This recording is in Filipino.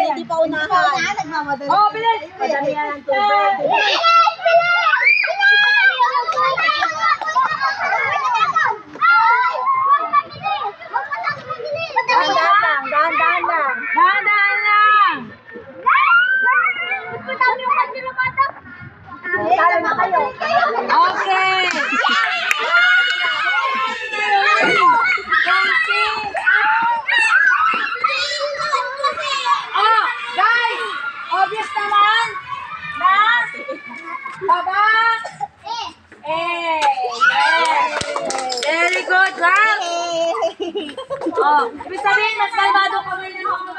Hindi pa unahan. Oh, bilis! Padamihan ng tubig. Dahan-dahan lang. Dahan-dahan lang! Talo na kayo. Okay! Oh, guys! Obvious naman na baba. Yes! Very good, guys! Oh, ibig sabihin, mas kalmado kami ng mga